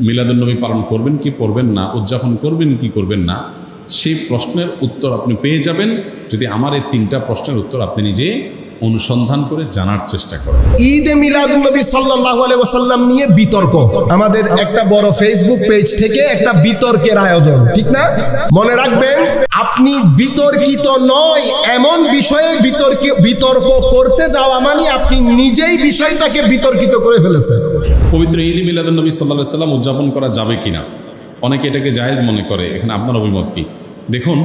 মিলাদুন্নবী পালন করবেন কি করবেন না, উদযাপন করবেন কি করবেন না, সেই প্রশ্নের উত্তর আপনি পেয়ে যাবেন যদি আমার এই 3টা প্রশ্নের উত্তর আপনি নিজে অনুসন্ধান করে জানার চেষ্টা করেন। ঈদে মিলাদুন্নবী সাল্লাল্লাহু আলাইহি ওয়াসাল্লাম নিয়ে বিতর্ক, আমাদের একটা বড় ফেসবুক পেজ থেকে একটা বিতর্কের আয়োজন, ঠিক না? মনে রাখবেন, আপনি বিতর্কিত নয় এমন বিষয়ে বিতর্ক করতে যাওয়া মানে আপনি নিজেই বিষয়টাকে বিতর্কিত করে ফেলেছেন। পবিত্র ঈদে মিলাদুন্নবী সাল্লাল্লাহু আলাইহি ওয়াসাল্লাম উদযাপন করা যাবে কিনা, অনেকে এটাকে জায়েজ মনে করে। এখানে আপনার অভিমত কি? দেখুন,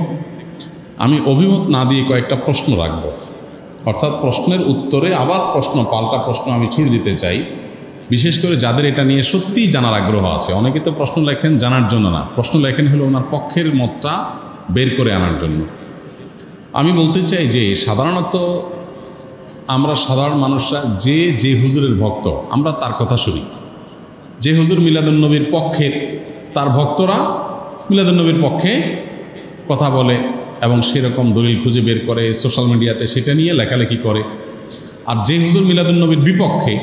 আমি অভিমত না দিয়ে কয়েকটা প্রশ্ন রাখবো, অর্থাৎ প্রশ্নের উত্তরে আবার পাল্টা প্রশ্ন আমি ছুড়ে দিতে চাই, বিশেষ করে যাদের এটা নিয়ে সত্যিই জানার আগ্রহ আছে। অনেকে তো প্রশ্ন লেখেন জানার জন্য না, প্রশ্ন লেখেন হলো ওনার পক্ষের মতটা বের করে আনার জন্য। আমি বলতে চাই যে সাধারণত আমরা সাধারণ মানুষরা যে হুজুরের ভক্ত আমরা তার কথা শুনি। যে হুজুর মিলাদুন্নবীর পক্ষে, তার ভক্তরা মিলাদুন্নবীর পক্ষে কথা বলে এবং সেরকম দলিল খুঁজে বের করে সোশ্যাল মিডিয়াতে সেটা নিয়ে লেখালেখি করে। আর যে হুজুর মিলাদুন্নবীর বিপক্ষে,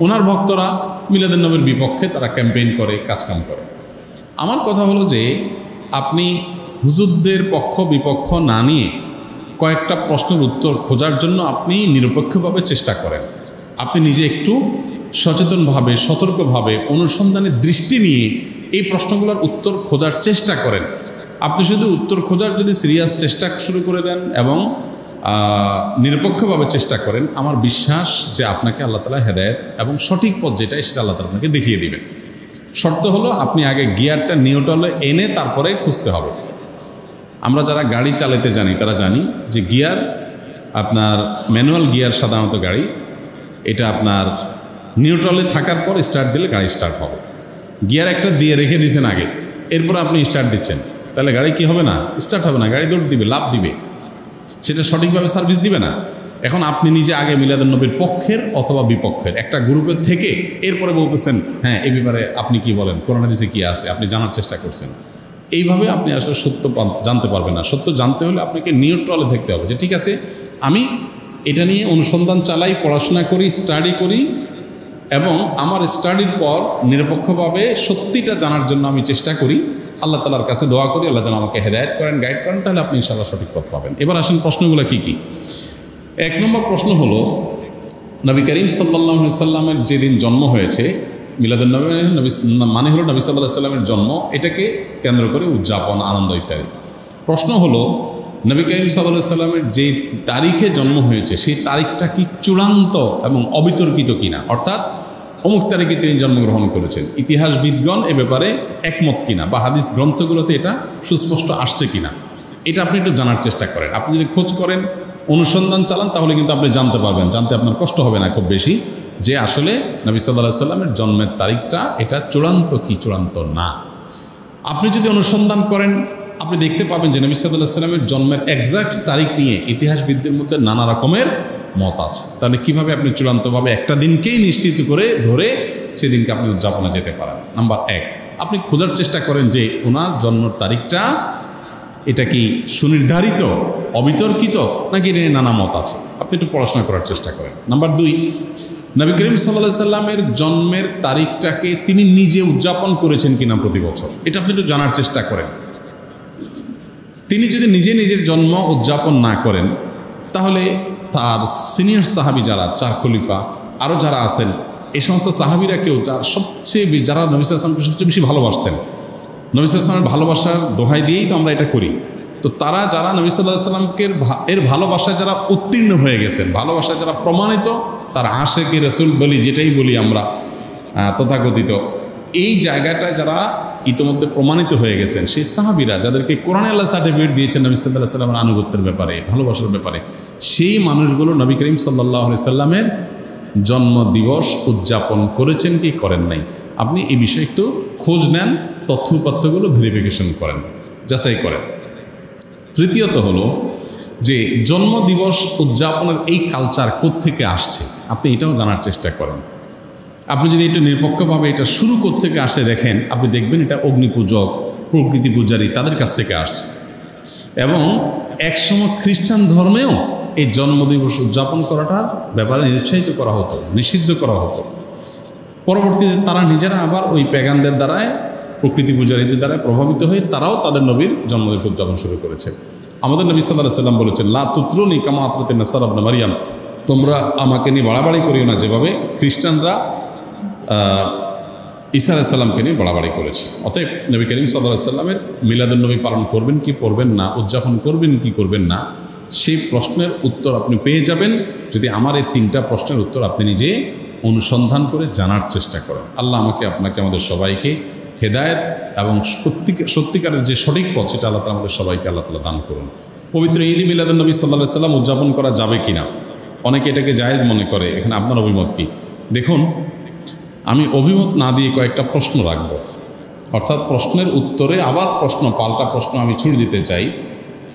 ওনার ভক্তরা মিলাদুন্নবীর বিপক্ষে তারা ক্যাম্পেইন করে, কাজকাম করে। আমার কথা হলো যে আপনি হুজুরদের পক্ষ বিপক্ষ না নিয়ে কয়েকটা প্রশ্নের উত্তর খোঁজার জন্য আপনি নিরপেক্ষভাবে চেষ্টা করেন। আপনি নিজে একটু সচেতনভাবে, সতর্কভাবে, অনুসন্ধানের দৃষ্টি নিয়ে এই প্রশ্নগুলোর উত্তর খোঁজার চেষ্টা করেন। আপনি শুধু উত্তর খোঁজার যদি সিরিয়াস চেষ্টা শুরু করে দেন এবং নিরপেক্ষভাবে চেষ্টা করেন, আমার বিশ্বাস যে আপনাকে আল্লাহ তাআলা হেদায়েত এবং সঠিক পথ যেটাই সেটা আল্লাহ তাআলা আপনাকে দেখিয়ে দিবেন। শর্ত হলো আপনি আগে গিয়ারটা নিউট্রালে এনে তারপরে খুঁজতে হবে। আমরা যারা গাড়ি চালাতে জানি তারা জানি যে গিয়ার, আপনার ম্যানুয়াল গিয়ার সাধারণত গাড়ি, এটা আপনার নিউট্রালে থাকার পর স্টার্ট দিলে গাড়ি স্টার্ট হবে। গিয়ার একটা দিয়ে রেখে দিয়েছেন আগে, এরপর আপনি স্টার্ট দিচ্ছেন, তাহলে গাড়ি কি হবে না? স্টার্ট হবে না, গাড়ি দৌড় দিবে, লাভ দিবে, সেটা সঠিকভাবে সার্ভিস দিবে না। এখন আপনি নিজে আগে মিলাদুন্নবীর পক্ষের অথবা বিপক্ষের একটা গ্রুপের থেকে এরপরে বলতেছেন হ্যাঁ এই ব্যাপারে আপনি কি বলেন, কোরআন হাদিসে কি আছে, আপনি জানার চেষ্টা করছেন। এইভাবে আপনি আসলে সত্য জানতে পারবেন না। সত্য জানতে হলে আপনাকে নিউট্রালে থাকতে হবে যে ঠিক আছে আমি এটা নিয়ে অনুসন্ধান চালাই, পড়াশোনা করি, স্টাডি করি এবং আমার স্টাডির পর নিরপেক্ষভাবে সত্যিটা জানার জন্য আমি চেষ্টা করি। আল্লাহ তাআলার কাছে দোয়া করি আল্লাহ যেন আমাকে হেদায়েত করেন, গাইড করেন, তাহলে আপনি ইনশাআল্লাহ সঠিক পথ পাবেন। এবার আসেন প্রশ্নগুলো কি কি। 1 নম্বর প্রশ্ন হলো, নবী করিম সাল্লাল্লাহু আলাইহি সাল্লামের যেদিন জন্ম হয়েছে, মিলাদুন্নবী মানে হলো নবী সাল্লাল্লাহু আলাইহি সাল্লামের জন্ম, এটাকে কেন্দ্র করে উদযাপন, আনন্দ ইত্যাদি। প্রশ্ন হলো, নবী করিম সাল্লাল্লাহু আলাইহি সাল্লামের যে তারিখে জন্ম হয়েছে সেই তারিখটা কি চূড়ান্ত এবং অবিতর্কিত কিনা, অর্থাৎ অমুক তারিখে তিনি জন্মগ্রহণ করেছেন, ইতিহাসবিদগণ এ ব্যাপারে একমত কিনা বা হাদিস গ্রন্থগুলোতে এটা সুস্পষ্ট আসছে কিনা, এটা আপনি একটু জানার চেষ্টা করেন। আপনি যদি খোঁজ করেন, অনুসন্ধান চালান, তাহলে কিন্তু আপনি জানতে পারবেন, জানতে আপনার কষ্ট হবে না খুব বেশি, যে আসলে নবী সাল্লাল্লাহু আলাইহি সাল্লামের জন্মের তারিখটা এটা চূড়ান্ত কি চূড়ান্ত না। আপনি যদি অনুসন্ধান করেন আপনি দেখতে পাবেন যে নবী সাল্লাল্লাহু আলাইহি সাল্লামের জন্মের এক্সাক্ট তারিখ নিয়ে ইতিহাসবিদদের মধ্যে নানা রকমের মত আছে। তাহলে কিভাবে আপনি চূড়ান্তভাবে একটা দিনকেই নিশ্চিত করে ধরে সেদিনকে আপনি উদযাপনে যেতে পারেন? নাম্বার 1, আপনি খোঁজার চেষ্টা করেন যে ওনার জন্মের তারিখটা এটা কি সুনির্ধারিত, অবিতর্কিত, নাকি এটা নানা মত আছে, আপনি একটু পড়াশোনা করার চেষ্টা করেন। নাম্বার 2, নবী করিম সাল্লাল্লাহু আলাইহি সাল্লামের জন্মের তারিখটাকে তিনি নিজে উদযাপন করেছেন কিনা প্রতি বছর, এটা আপনি একটু জানার চেষ্টা করেন। তিনি যদি নিজের জন্ম উদযাপন না করেন, তাহলে তার সিনিয়র সাহাবি যারা 4 খলিফা আরও যারা আছেন, এই সমস্ত সাহাবিরা কেউ যারা যারা নবী সাল্লাল্লাহু আলাইহি ওয়াসাল্লামকে সবচেয়ে বেশি ভালোবাসতেন, নবী সাল্লাল্লাহু আলাইহি ওয়াসাল্লামের ভালোবাসার দোহাই দিয়েই তো আমরা এটা করি, তো তারা যারা নবী সাল্লাল্লাহু আলাইহি ওয়াসাল্লামকে এর ভালোবাসায় যারা উত্তীর্ণ হয়ে গেছেন, ভালোবাসায় যারা প্রমাণিত, তার আশেকে রাসূল বলি, যেটাই বলি আমরা তথাকথিত, এই জায়গাটায় যারা ইতিমধ্যে প্রমাণিত হয়ে গেছেন, সেই সাহাবিরা যাদেরকে কোরআনে আল্লাহ সার্টিফিকেট দিয়েছেন নবী সাল্লাল্লাহু আলাইহি ওয়াসাল্লামের আনুগত্যের ব্যাপারে, ভালোবাসার ব্যাপারে, সেই মানুষগুলো নবী করিম সাল্লাল্লাহু আলাইহি সাল্লামের জন্মদিবস উদযাপন করেছেন কি করেন নাই, আপনি এই বিষয়ে একটু খোঁজ নেন, তথ্য উপাত্তগুলো ভেরিফিকেশন করেন, যাচাই করেন। তৃতীয়ত হলো যে জন্মদিবস উদযাপনের এই কালচার কোত্থেকে আসছে, আপনি এটাও জানার চেষ্টা করেন। আপনি যদি এটা নিরপেক্ষভাবে এটা শুরু কোত্থেকে আসে দেখেন, আপনি দেখবেন এটা অগ্নিপূজক, প্রকৃতি পূজারী তাদের কাছ থেকে আসছে। এবং একসময় খ্রিস্টান ধর্মেও এই জন্মদিবস উদযাপন করাটার ব্যাপারে নিরুৎসাহিত করা হতো, নিষিদ্ধ করা হতো। পরবর্তীতে তারা নিজেরা আবার ওই প্যাগানদের দ্বারায়, প্রকৃতি পূজারীদের দ্বারায় প্রভাবিত হয়ে তারাও তাদের নবীর জন্মদিন উদযাপন শুরু করেছে। আমাদের নবী সাল্লাল্লাহু আলাইহি সাল্লাম বলেছেন, লা তুতরুনি কামা আতরাতিন নাসারা ইবনে মারইয়াম, তোমরা আমাকে নিয়ে বাড়াবাড়ি করিও না যেভাবে খ্রিস্টানরা ঈসা আলাইহিস সালামকে নিয়ে বাড়াবাড়ি করেছে। অতএব নবী করিম সাল্লাল্লাহু আলাইহি সাল্লামের মিলাদুন নবী পালন করবেন কি করবেন না, উদযাপন করবেন কি করবেন না, সেই প্রশ্নের উত্তর আপনি পেয়ে যাবেন যদি আমার এই 3টা প্রশ্নের উত্তর আপনি নিজে অনুসন্ধান করে জানার চেষ্টা করেন। আল্লাহ আমাকে, আপনাকে, আমাদের সবাইকে হেদায়েত এবং সত্যিকারের যে সঠিক পথ সেটা আল্লাহ তাআলা আমাদের সবাইকে আল্লাহ তাআলা দান করুন। পবিত্র ঈদ মিলাদুন নবী সাল্লাল্লাহু আলাইহি সাল্লাম উদযাপন করা যাবে কিনা, অনেকে এটাকে জায়েজ মনে করে। এখানে আপনার অভিমত কি? দেখুন, আমি অভিমত না দিয়ে কয়েকটা প্রশ্ন রাখব, অর্থাৎ প্রশ্নের উত্তরে আবার পাল্টা প্রশ্ন আমি ছুড়ে দিতে চাই,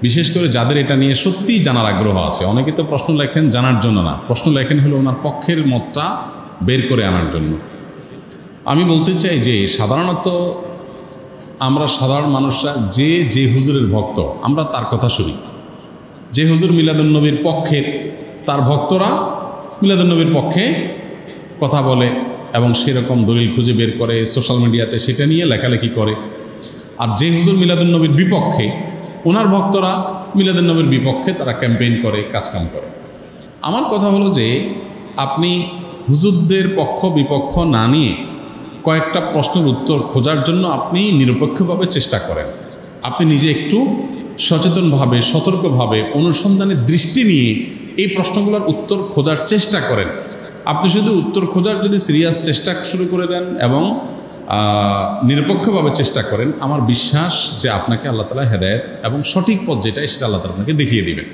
বিশেষ করে যাদের এটা নিয়ে সত্যিই জানার আগ্রহ আছে। অনেকে তো প্রশ্ন লেখেন জানার জন্য না, প্রশ্ন লেখেন হলো ওনার পক্ষের মতটা বের করে আনার জন্য। আমি বলতে চাই যে সাধারণত আমরা সাধারণ মানুষরা যে হুজুরের ভক্ত আমরা তার কথা শুনি। যে হুজুর মিলাদুন নবীর পক্ষে, তার ভক্তরা মিলাদুন নবীর পক্ষে কথা বলে এবং সেরকম দলিল খুঁজে বের করে সোশ্যাল মিডিয়াতে সেটা নিয়ে লেখালেখি করে। আর যে হুজুর মিলাদুন নবীর বিপক্ষে, ওনার ভক্তরা মিলাদুন নবীর বিপক্ষে তারা ক্যাম্পেইন করে, কাজকাম করে। আমার কথা হলো যে আপনি হুজুরদের পক্ষ বিপক্ষ না নিয়ে কয়েকটা প্রশ্নের উত্তর খোঁজার জন্য আপনি নিরপেক্ষভাবে চেষ্টা করেন। আপনি নিজে একটু সচেতনভাবে, সতর্কভাবে, অনুসন্ধানের দৃষ্টি নিয়ে এই প্রশ্নগুলোর উত্তর খোঁজার চেষ্টা করেন। আপনি শুধু উত্তর খোঁজার যদি সিরিয়াস চেষ্টা শুরু করে দেন এবং নিরপেক্ষভাবে চেষ্টা করেন, আমার বিশ্বাস যে আপনাকে আল্লাহ তাআলা হেদায়েত এবং সঠিক পথ যেটাই সেটা আল্লাহ তাআলা আপনাকে দেখিয়ে দিবেন।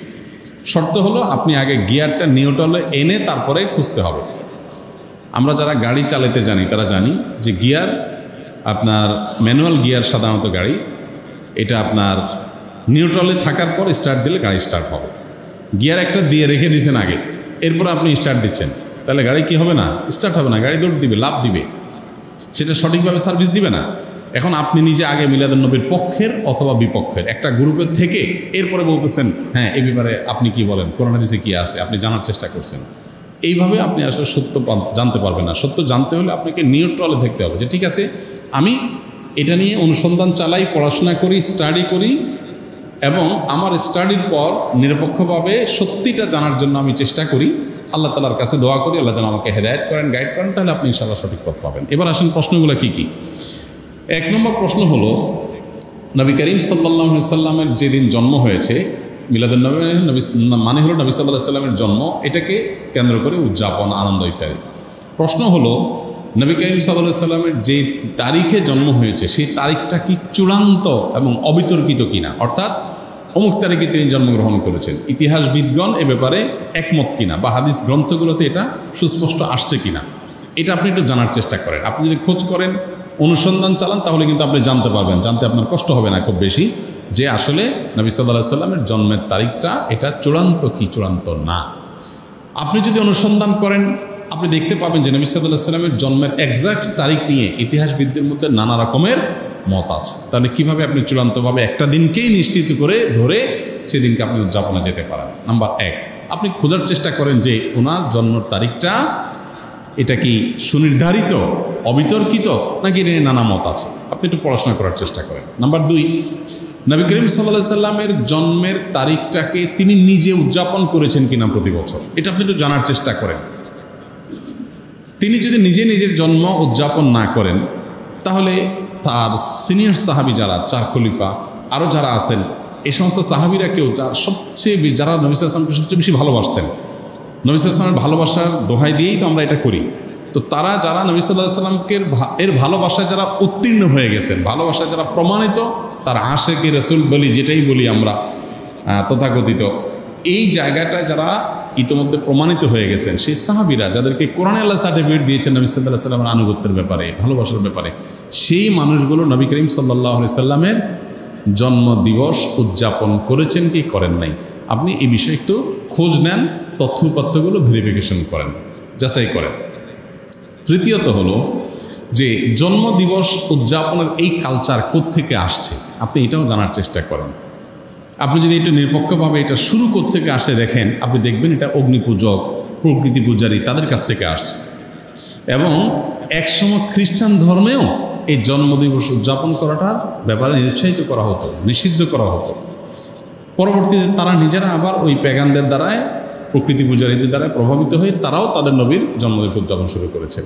শর্ত হলো আপনি আগে গিয়ারটা নিউট্রালে এনে তারপরে খুঁজতে হবে। আমরা যারা গাড়ি চালাতে জানি তারা জানি যে গিয়ার, আপনার ম্যানুয়াল গিয়ার সাধারণত গাড়ি, এটা আপনার নিউট্রালে থাকার পর স্টার্ট দিলে গাড়ি স্টার্ট হবে। গিয়ার একটা দিয়ে রেখে দিয়েছেন আগে, এরপর আপনি স্টার্ট দিচ্ছেন, তাহলে গাড়ি কি হবে না? স্টার্ট হবে না, গাড়ি দৌড় দিবে, লাফ দিবে, সেটা সঠিকভাবে সার্ভিস দিবে না। এখন আপনি নিজে আগে মিলাদুন নবীর পক্ষের অথবা বিপক্ষের একটা গ্রুপের থেকে এরপরে বলতেছেন হ্যাঁ এই ব্যাপারে আপনি কি বলেন, কোরআন হাদিসে কি আছে, আপনি জানার চেষ্টা করছেন। এইভাবে আপনি আসলে সত্য জানতে পারবেন না। সত্য জানতে হলে আপনাকে নিউট্রালে থাকতে হবে যে ঠিক আছে আমি এটা নিয়ে অনুসন্ধান চালাই, পড়াশোনা করি, স্টাডি করি এবং আমার স্টাডির পর নিরপেক্ষভাবে সত্যিটা জানার জন্য আমি চেষ্টা করি। আল্লাহ তাআলার কাছে দোয়া করি আল্লাহ যেন আমাকে হেদায়েত করেন, গাইড করেন, তাহলে আপনি ইনশাআল্লাহ সঠিক পথ পাবেন। এবার আসেন প্রশ্নগুলো কি কি। 1 নম্বর প্রশ্ন হলো, নবী করিম সাল্লাল্লাহু আলাইহি সাল্লামের যেদিন জন্ম হয়েছে, মিলাদুন নবী মানে হলো নবী সাল্লাল্লাহু আলাইহি সাল্লামের জন্ম, এটাকে কেন্দ্র করে উদযাপন, আনন্দ ইত্যাদি। প্রশ্ন হলো, নবী করিম সাল্লাল্লাহু আলাইহি সাল্লামের যে তারিখে জন্ম হয়েছে সেই তারিখটা কি চূড়ান্ত এবং অবিতর্কিত কিনা, অর্থাৎ অমুক তারিখে তিনি জন্মগ্রহণ করেছেন, ইতিহাসবিদগণ এ ব্যাপারে একমত কিনা বা হাদিস গ্রন্থগুলোতে এটা সুস্পষ্ট আসছে কিনা, এটা আপনি একটু জানার চেষ্টা করেন। আপনি যদি খোঁজ করেন, অনুসন্ধান চালান, তাহলে কিন্তু আপনি জানতে পারবেন, জানতে আপনার কষ্ট হবে না খুব বেশি, যে আসলে নবী সাল্লাল্লাহু আলাইহি সাল্লামের জন্মের তারিখটা এটা চূড়ান্ত কি চূড়ান্ত না। আপনি যদি অনুসন্ধান করেন আপনি দেখতে পাবেন যে নবী সাল্লাল্লাহু আলাইহি সাল্লামের জন্মের এক্সাক্ট তারিখ নিয়ে ইতিহাসবিদদের মধ্যে নানা রকমের মত আছে। তাহলে কিভাবে আপনি চূড়ান্তভাবে একটা দিনকেই নিশ্চিত করে ধরে সেদিনকে আপনি উদযাপনে যেতে পারেন? নাম্বার 1, আপনি খোঁজার চেষ্টা করেন যে ওনার জন্মের তারিখটা এটা কি সুনির্ধারিত, অবিতর্কিত, নাকি এটা নানা মত আছে, আপনি একটু পড়াশোনা করার চেষ্টা করেন। নাম্বার 2, নবী করিম সাল্লাল্লাহু আলাইহি সাল্লামের জন্মের তারিখটাকে তিনি নিজে উদযাপন করেছেন কিনা প্রতি বছর, এটা আপনি একটু জানার চেষ্টা করেন। তিনি যদি নিজে নিজের জন্ম উদযাপন না করেন, তাহলে তার সিনিয়র সাহাবি যারা 4 খলিফা আরও যারা আছেন, এই সমস্ত সাহাবিরা কেউ যারা যারা নবী সাল্লাল্লাহু আলাইহি ওয়াসাল্লামকে সবচেয়ে বেশি ভালোবাসতেন, নবী সাল্লাল্লাহু আলাইহি ওয়াসাল্লামের ভালোবাসার দোহাই দিয়েই তো আমরা এটা করি, তো তারা যারা নবী সাল্লাল্লাহু আলাইহি ওয়াসাল্লামকে এর ভালোবাসায় যারা উত্তীর্ণ হয়ে গেছেন, ভালোবাসায় যারা প্রমাণিত, তার আশেকে রাসূল বলি যেটাই বলি আমরা তথাকথিত, এই জায়গাটায় যারা ইতিমধ্যে প্রমাণিত হয়ে গেছেন, সেই সাহাবিরা যাদেরকে কোরআনে আল্লাহ সার্টিফিকেট দিয়েছেন নবী সাল্লাল্লাহু আলাইহি ওয়াসাল্লামের আনুগত্যের ব্যাপারে, ভালোবাসার ব্যাপারে, সেই মানুষগুলো নবী করিম সাল্লাল্লাহু আলাইহি সাল্লামের জন্মদিবস উদযাপন করেছেন কি করেন নাই, আপনি এই বিষয়ে একটু খোঁজ নেন, তথ্যপত্রগুলো ভেরিফিকেশন করেন, যাচাই করেন। তৃতীয়ত হলো যে জন্মদিবস উদযাপনের এই কালচার কোত্থেকে আসছে, আপনি এটাও জানার চেষ্টা করেন। আপনি যদি একটু নিরপেক্ষভাবে এটা শুরু কোত্থেকে আসে দেখেন, আপনি দেখবেন এটা অগ্নিপূজক, প্রকৃতি পূজারী তাদের কাছ থেকে আসছে। এবং একসময় খ্রিস্টান ধর্মেও এই জন্মদিবস উদযাপন করাটার ব্যাপারে নিরুৎসাহিত করা হতো, নিষিদ্ধ করা হতো। পরবর্তীতে তারা নিজেরা আবার ওই প্যাগানদের দ্বারায়, প্রকৃতি পূজারীদের দ্বারায় প্রভাবিত হয়ে তারাও তাদের নবীর জন্মদিবস উদযাপন শুরু করেছে।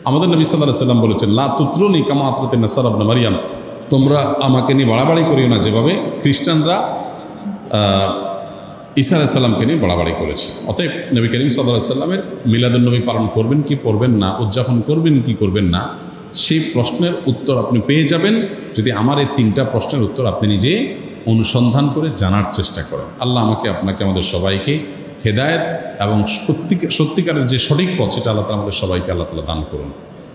আমাদের নবী সাল্লাল্লাহু আলাইহি ওয়াসাল্লাম বলেছেন, লা তুতরুনি কামা আতরাতিন নাসারা ইবনে মারইয়াম, তোমরা আমাকে নিয়ে বাড়াবাড়ি করিও না যেভাবে খ্রিস্টানরা ঈসা আলাইহিস সালামকে নিয়ে বাড়াবাড়ি করেছে। অতএব নবী করিম সাল্লাল্লাহু আলাইহি ওয়াসাল্লামের মিলাদুন্নবী পালন করবেন কি করবেন না, উদযাপন করবেন কি করবেন না, সেই প্রশ্নের উত্তর আপনি পেয়ে যাবেন যদি আমার এই 3টা প্রশ্নের উত্তর আপনি নিজে অনুসন্ধান করে জানার চেষ্টা করেন। আল্লাহ আমাকে, আপনাকে, আমাদের সবাইকে হেদায়েত এবং সত্যিকারের যে সঠিক পথ সেটা আল্লাহ তাআলা আমাদের সবাইকে আল্লাহ তাআলা দান করুন।